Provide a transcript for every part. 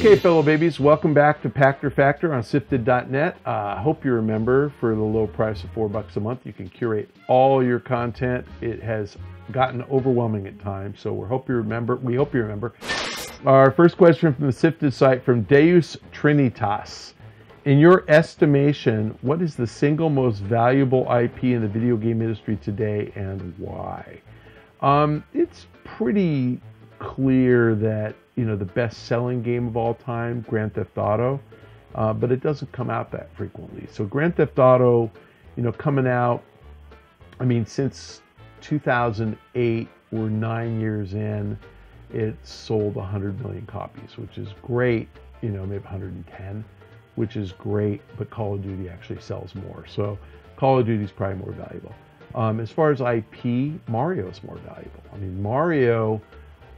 Okay, fellow babies, welcome back to Pachter Factor on SIFTD.net. Hope you remember, for the low price of $4 a month, you can curate all your content. It has gotten overwhelming at times, so we hope you remember. Our first question from the SIFTD site from Deus Trinitas. In your estimation, what is the single most valuable IP in the video game industry today and why? It's pretty clear that, you know, the best-selling game of all time, Grand Theft Auto, but it doesn't come out that frequently. So Grand Theft Auto, you know, coming out, I mean, since 2008, we're 9 years in, it's sold 100 million copies, which is great, you know, maybe 110, which is great, but Call of Duty actually sells more. So Call of Duty is probably more valuable. As far as IP, Mario is more valuable. I mean, Mario,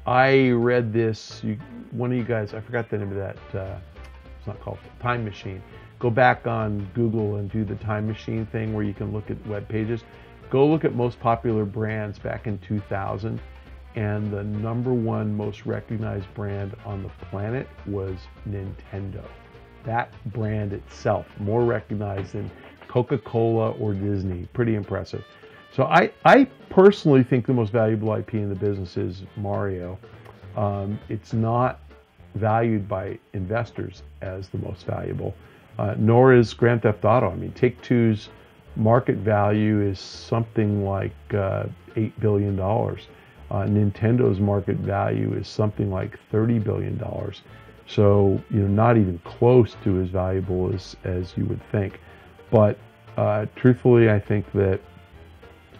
I read this, one of you guys, I forgot the name of that, it's not called Time Machine. Go back on Google and do the Time Machine thing where you can look at web pages. Go look at most popular brands back in 2000, and the #1 most recognized brand on the planet was Nintendo. That brand itself, more recognized than Coca-Cola or Disney. Pretty impressive. So I personally think the most valuable IP in the business is Mario. It's not valued by investors as the most valuable, nor is Grand Theft Auto. I mean, Take-Two's market value is something like $8 billion. Nintendo's market value is something like $30 billion. So, you know, not even close to as valuable as you would think. But truthfully, I think that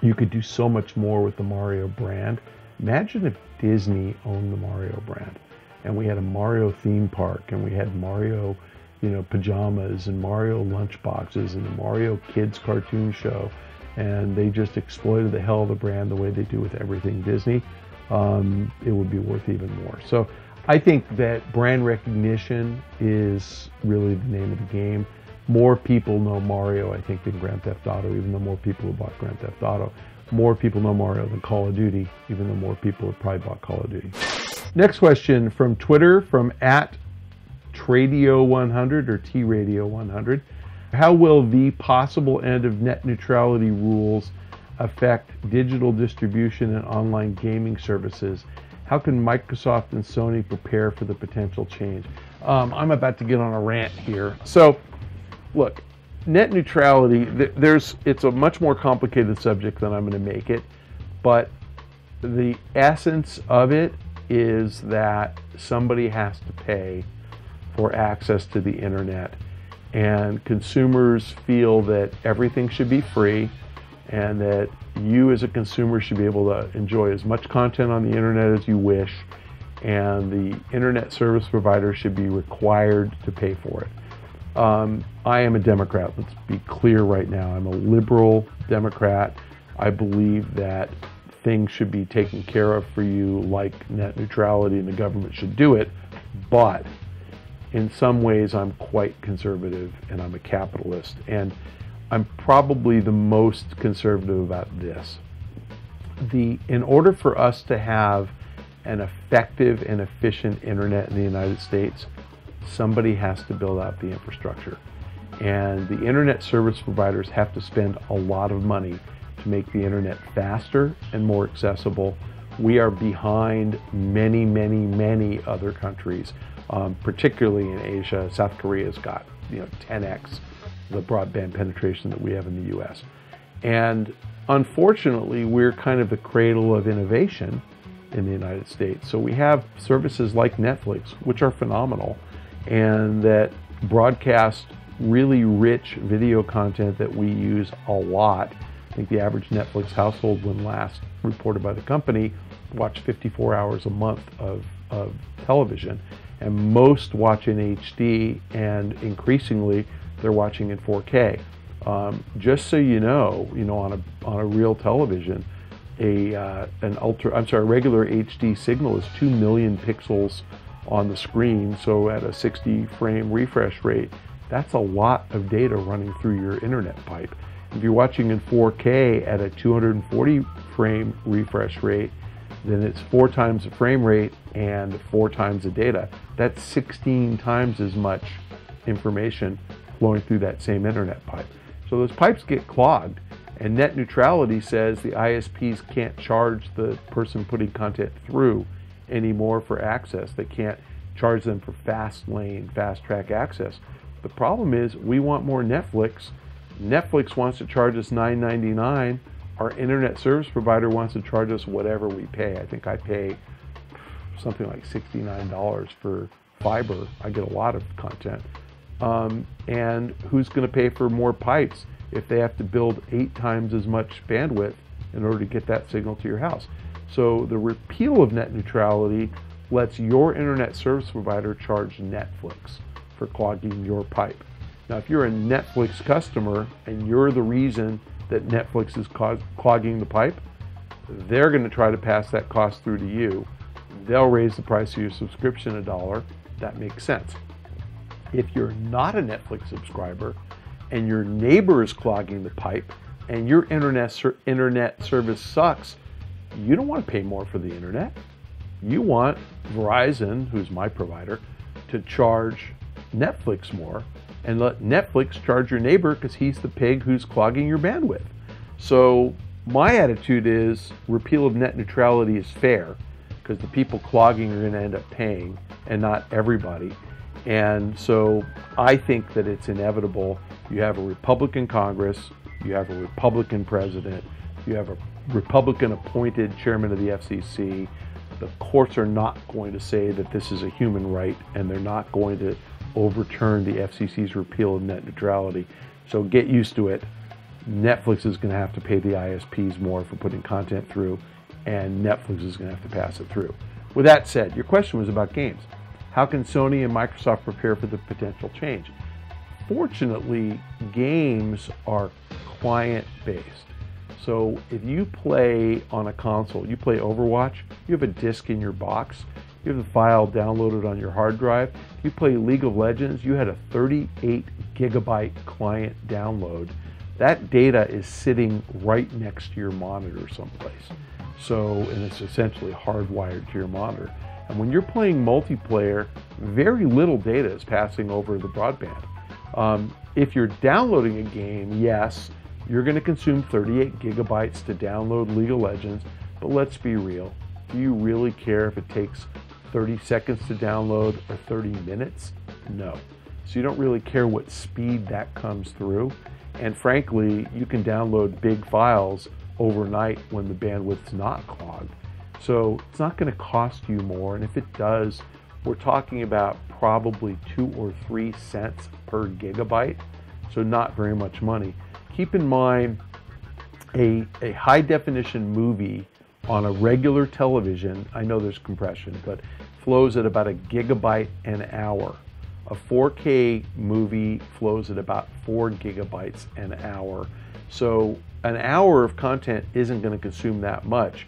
you could do so much more with the Mario brand. Imagine if Disney owned the Mario brand and we had a Mario theme park and we had Mario, you know, pajamas and Mario lunchboxes and a Mario kids cartoon show, and they just exploited the hell of the brand the way they do with everything Disney. It would be worth even more. So I think that brand recognition is really the name of the game. More people know Mario, I think, than Grand Theft Auto, even though more people have bought Grand Theft Auto. More people know Mario than Call of Duty, even though more people have probably bought Call of Duty. Next question from Twitter, from @Tradio100 or TRadio100. How will the possible end of net neutrality rules affect digital distribution and online gaming services? How can Microsoft and Sony prepare for the potential change? I'm about to get on a rant here. So, look, net neutrality, it's a much more complicated subject than I'm going to make it, but the essence of it is that somebody has to pay for access to the internet, and consumers feel that everything should be free and that you as a consumer should be able to enjoy as much content on the internet as you wish, and the internet service provider should be required to pay for it. I am a Democrat. Let's be clear right now. I'm a liberal Democrat. I believe that things should be taken care of for you like net neutrality, and the government should do it. But in some ways, I'm quite conservative, and I'm a capitalist. And I'm probably the most conservative about this. In order for us to have an effective and efficient internet in the United States, somebody has to build out the infrastructure. And the internet service providers have to spend a lot of money to make the internet faster and more accessible. We are behind many, many, many other countries, particularly in Asia. South Korea's got, you know, 10x the broadband penetration that we have in the US. And unfortunately, we're kind of the cradle of innovation in the United States. So we have services like Netflix, which are phenomenal, and that broadcast really rich video content that we use a lot. I think the average Netflix household, when last reported by the company, watched 54 hours a month of television, and most watch in HD, and increasingly they're watching in 4K. Just so you know, on a real television, a regular HD signal is 2 million pixels on the screen. So at a 60 frame refresh rate, that's a lot of data running through your internet pipe. If you're watching in 4K at a 240 frame refresh rate, then it's 4 times the frame rate and 4 times the data. That's 16 times as much information flowing through that same internet pipe. So those pipes get clogged, and net neutrality says the ISPs can't charge the person putting content through anymore for access. They can't charge them for fast lane, fast track access. The problem is we want more Netflix. Netflix wants to charge us $9.99. Our internet service provider wants to charge us whatever we pay. I think I pay something like $69 for fiber. I get a lot of content. And who's going to pay for more pipes if they have to build 8 times as much bandwidth in order to get that signal to your house? So the repeal of net neutrality lets your internet service provider charge Netflix for clogging your pipe. Now, if you're a Netflix customer and you're the reason that Netflix is clogging the pipe, they're going to try to pass that cost through to you. They'll raise the price of your subscription $1. That makes sense. If you're not a Netflix subscriber and your neighbor is clogging the pipe and your internet service sucks, you don't want to pay more for the internet. You want Verizon, who's my provider, to charge Netflix more and let Netflix charge your neighbor because he's the pig who's clogging your bandwidth. So my attitude is repeal of net neutrality is fair because the people clogging are going to end up paying and not everybody. And so I think that it's inevitable. You have a Republican Congress, you have a Republican president, you have a Republican appointed chairman of the FCC. The courts are not going to say that this is a human right, and they're not going to overturn the FCC's repeal of net neutrality. So get used to it. Netflix is going to have to pay the ISPs more for putting content through, and Netflix is going to have to pass it through. With that said, your question was about games. How can Sony and Microsoft prepare for the potential change? Fortunately, games are client-based. So if you play on a console, you play Overwatch, you have a disc in your box, you have the file downloaded on your hard drive. If you play League of Legends, you had a 38 gigabyte client download. That data is sitting right next to your monitor someplace. So, and it's essentially hardwired to your monitor. And when you're playing multiplayer, very little data is passing over the broadband. If you're downloading a game, yes, you're going to consume 38 gigabytes to download League of Legends, but let's be real. Do you really care if it takes 30 seconds to download or 30 minutes? No. So you don't really care what speed that comes through. And frankly, you can download big files overnight when the bandwidth's not clogged. So it's not going to cost you more. And if it does, we're talking about probably 2 or 3 cents per gigabyte. So not very much money. Keep in mind, a high definition movie on a regular television, I know there's compression, but flows at about a gigabyte an hour. A 4K movie flows at about 4 gigabytes an hour. So an hour of content isn't going to consume that much.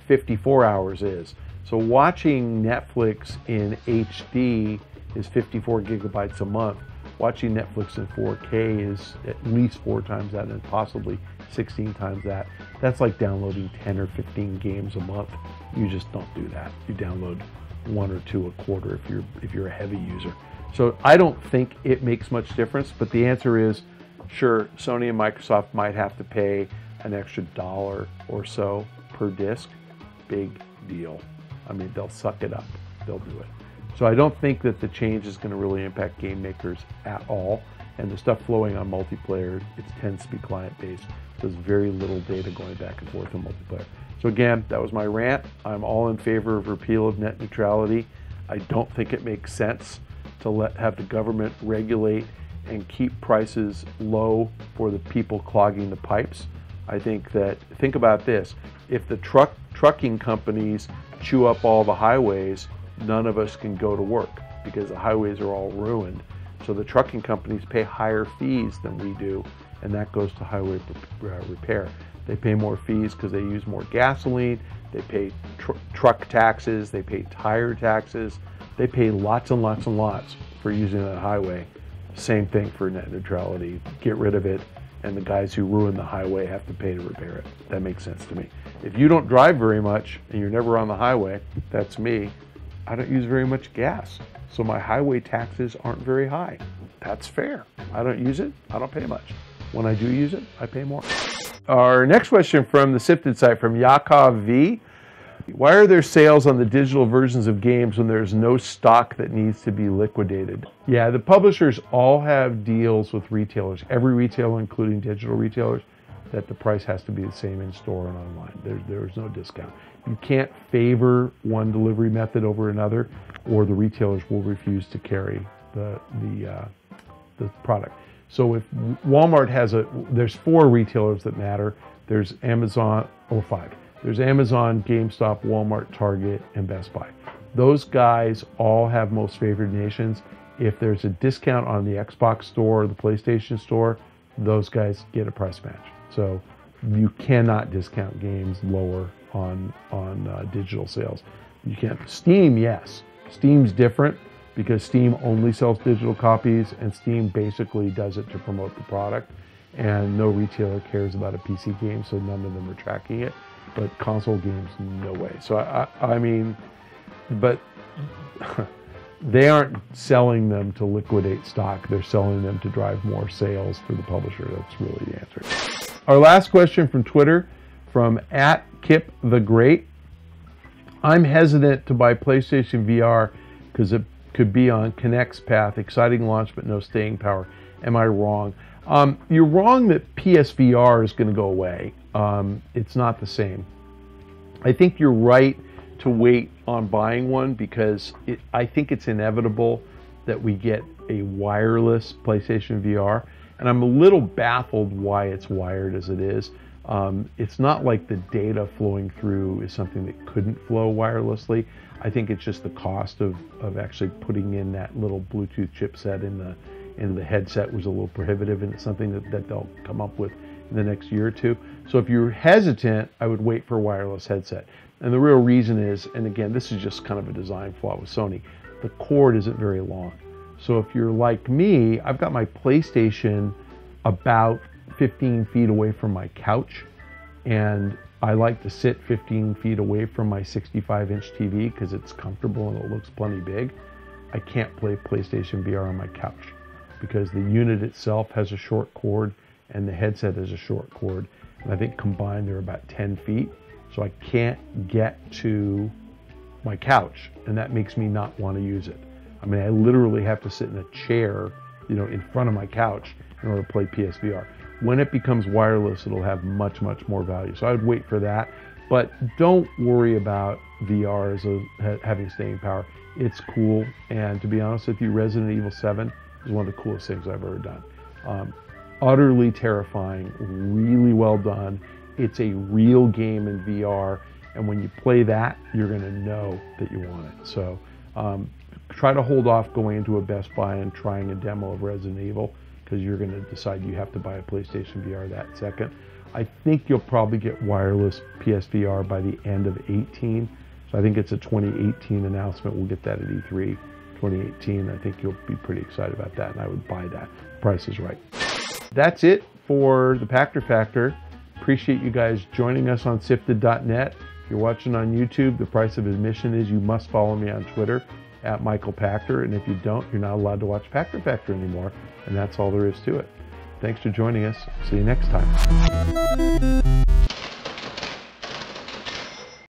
54 hours is. So watching Netflix in HD is 54 gigabytes a month. Watching Netflix in 4K is at least 4 times that and possibly 16 times that. That's like downloading 10 or 15 games a month. You just don't do that. You download 1 or 2 a quarter if you're a heavy user. So I don't think it makes much difference, but the answer is sure, Sony and Microsoft might have to pay an extra $1 or so per disc. Big deal. I mean, they'll suck it up. They'll do it. So I don't think that the change is going to really impact game makers at all. And the stuff flowing on multiplayer, it tends to be client-based. There's very little data going back and forth on multiplayer. So again, that was my rant. I'm all in favor of repeal of net neutrality. I don't think it makes sense to have the government regulate and keep prices low for the people clogging the pipes. I think about this. If the trucking companies chew up all the highways, none of us can go to work because the highways are all ruined. So the trucking companies pay higher fees than we do, and that goes to highway repair. They pay more fees because they use more gasoline, they pay truck taxes, they pay tire taxes, they pay lots and lots and lots for using that highway. Same thing for net neutrality. Get rid of it, and the guys who ruin the highway have to pay to repair it. That makes sense to me. If you don't drive very much and you're never on the highway, that's me. I don't use very much gas, so my highway taxes aren't very high. That's fair. I don't use it, I don't pay much. When I do use it, I pay more. Our next question from the SIFTD site from Yakov V. Why are there sales on the digital versions of games when there's no stock that needs to be liquidated? Yeah, the publishers all have deals with retailers, every retailer, including digital retailers, that the price has to be the same in store and online. There's no discount. You can't favor one delivery method over another, or the retailers will refuse to carry the product. So if Walmart has there's 4 retailers that matter. There's Amazon, or 5. There's Amazon, GameStop, Walmart, Target, and Best Buy. Those guys all have most favored nations. If there's a discount on the Xbox store or the PlayStation store, those guys get a price match. So you cannot discount games lower on digital sales. You can't. Steam, yes. Steam's different because Steam only sells digital copies, and Steam basically does it to promote the product. And no retailer cares about a PC game, so none of them are tracking it. But console games, no way. So I mean, but they aren't selling them to liquidate stock. They're selling them to drive more sales for the publisher. That's really the answer. Our last question from Twitter, from @KipTheGreat. I'm hesitant to buy PlayStation VR because it could be on Kinect's path. Exciting launch, but no staying power. Am I wrong? You're wrong that PSVR is going to go away. It's not the same. I think you're right to wait on buying one because I think it's inevitable that we get a wireless PlayStation VR. And I'm a little baffled why it's wired as it is. It's not like the data flowing through is something that couldn't flow wirelessly. I think it's just the cost of actually putting in that little Bluetooth chipset in the headset was a little prohibitive, and it's something that they'll come up with in the next year or two. So if you're hesitant, I would wait for a wireless headset. And the real reason is, and again, this is just kind of a design flaw with Sony, the cord isn't very long. So if you're like me, I've got my PlayStation about 15 feet away from my couch, and I like to sit 15 feet away from my 65-inch TV because it's comfortable and it looks plenty big. I can't play PlayStation VR on my couch because the unit itself has a short cord and the headset has a short cord, and I think combined they're about 10 feet. So I can't get to my couch, and that makes me not want to use it. I mean, I literally have to sit in a chair, in front of my couch in order to play PSVR. When it becomes wireless, it'll have much, much more value. So I would wait for that, but don't worry about VR as having staying power. It's cool, and to be honest with you, Resident Evil 7 is one of the coolest things I've ever done. Utterly terrifying, really well done. It's a real game in VR, and when you play that, you're going to know that you want it. So try to hold off going into a Best Buy and trying a demo of Resident Evil, because you're going to decide you have to buy a PlayStation VR that second. I think you'll probably get wireless PSVR by the end of 2018. So I think it's a 2018 announcement. We'll get that at E3 2018. I think you'll be pretty excited about that, and I would buy that. The price is right. That's it for the Pachter Factor. Appreciate you guys joining us on SIFTD.net. If you're watching on YouTube, the price of admission is you must follow me on Twitter @MichaelPachter, and if you don't, you're not allowed to watch Pachter Factor anymore, and that's all there is to it. Thanks for joining us. See you next time.